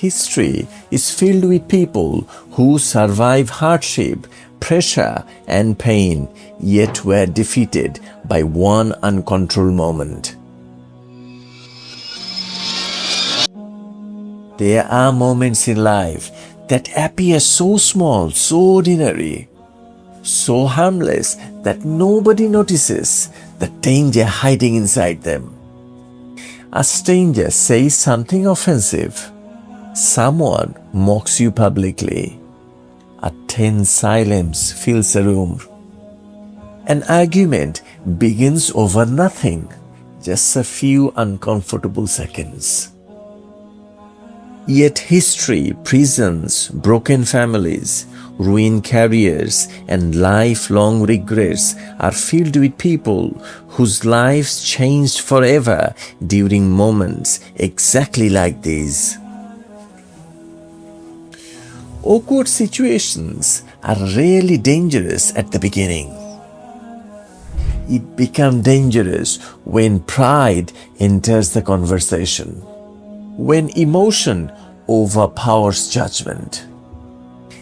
History is filled with people who survive hardship, pressure, and pain, yet were defeated by one uncontrolled moment. There are moments in life that appear so small, so ordinary, so harmless that nobody notices the danger hiding inside them. A stranger says something offensive. Someone mocks you publicly. A tense silence fills a room. An argument begins over nothing, just a few uncomfortable seconds. Yet history, prisons, broken families, ruined careers, and lifelong regrets are filled with people whose lives changed forever during moments exactly like these. Awkward situations are rarely dangerous at the beginning. It becomes dangerous when pride enters the conversation, when emotion overpowers judgment,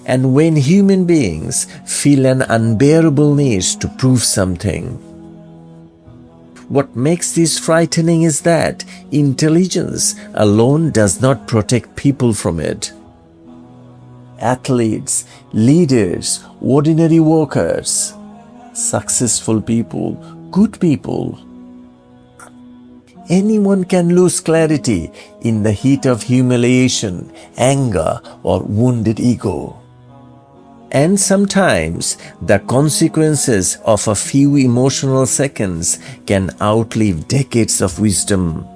and when human beings feel an unbearable need to prove something. What makes this frightening is that intelligence alone does not protect people from it. Athletes, leaders, ordinary workers, successful people, good people. Anyone can lose clarity in the heat of humiliation, anger, or wounded ego. And sometimes the consequences of a few emotional seconds can outlive decades of wisdom.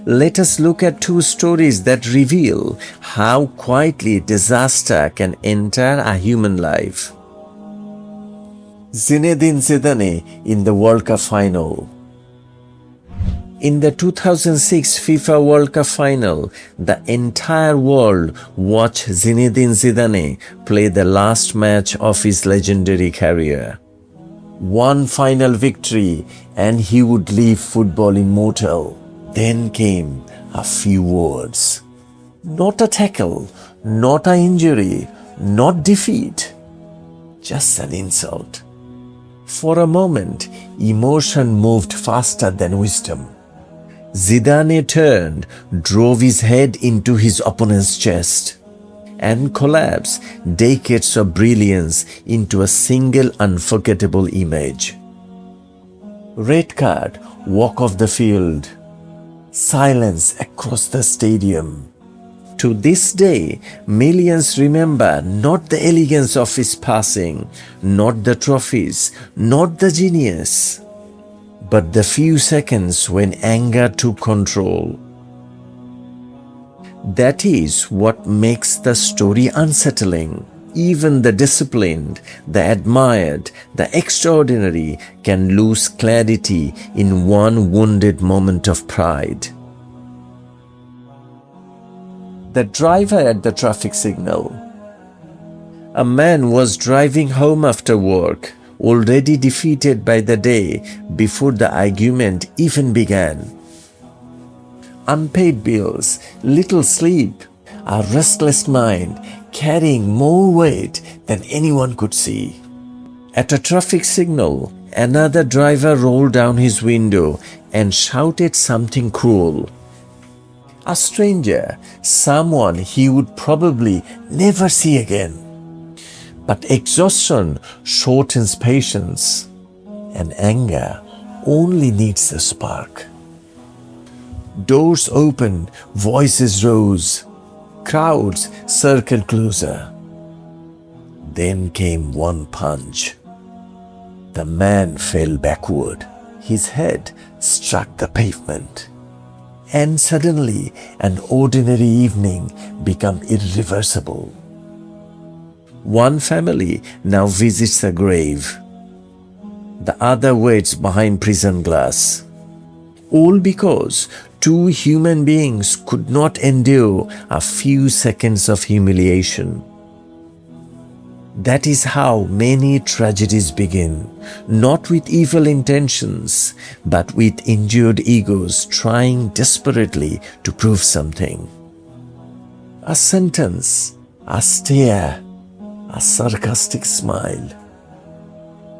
Let us look at two stories that reveal how quietly disaster can enter a human life. Zinedine Zidane in the World Cup final. In the 2006 FIFA World Cup final, the entire world watched Zinedine Zidane play the last match of his legendary career. One final victory and he would leave football immortal. Then came a few words. Not a tackle, not an injury, not defeat. Just an insult. For a moment, emotion moved faster than wisdom. Zidane turned, drove his head into his opponent's chest, and collapsed decades of brilliance into a single unforgettable image. Red card, walk off the field. Silence across the stadium. To this day, millions remember not the elegance of his passing, not the trophies, not the genius, but the few seconds when anger took control. That is what makes the story unsettling. Even the disciplined, the admired, the extraordinary can lose clarity in one wounded moment of pride. The driver at the traffic signal. A man was driving home after work, already defeated by the day before the argument even began. Unpaid bills, little sleep, a restless mind carrying more weight than anyone could see. At a traffic signal, another driver rolled down his window and shouted something cruel. A stranger, someone he would probably never see again. But exhaustion shortens patience, and anger only needs a spark. Doors opened, voices rose, crowds circled closer. Then came one punch. The man fell backward. His head struck the pavement. And suddenly, an ordinary evening became irreversible. One family now visits a grave. The other waits behind prison glass. All because two human beings could not endure a few seconds of humiliation. That is how many tragedies begin, not with evil intentions, but with injured egos trying desperately to prove something. a sentence, a stare, a sarcastic smile.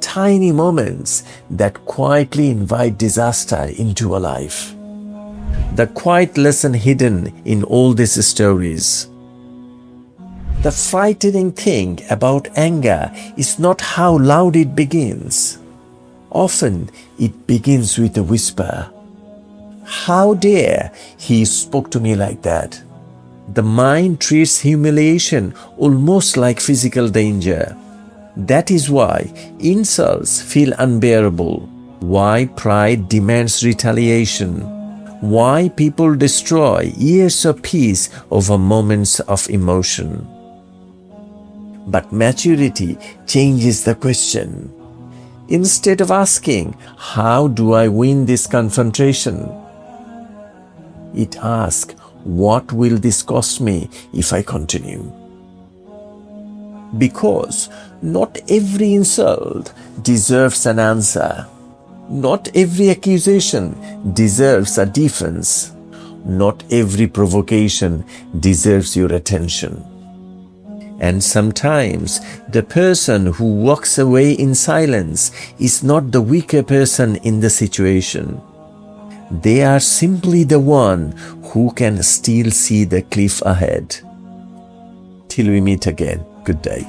Tiny moments that quietly invite disaster into a life. The quiet lesson hidden in all these stories. The frightening thing about anger is not how loud it begins. Often it begins with a whisper. How dare he spoke to me like that? The mind treats humiliation almost like physical danger. That is why insults feel unbearable, why pride demands retaliation, why people destroy years of peace over moments of emotion. But maturity changes the question. Instead of asking, how do I win this confrontation? It asks, what will this cost me if I continue? Because not every insult deserves an answer. Not every accusation deserves a defense. Not every provocation deserves your attention. And sometimes the person who walks away in silence is not the weaker person in the situation. They are simply the one who can still see the cliff ahead. Till we meet again, good day.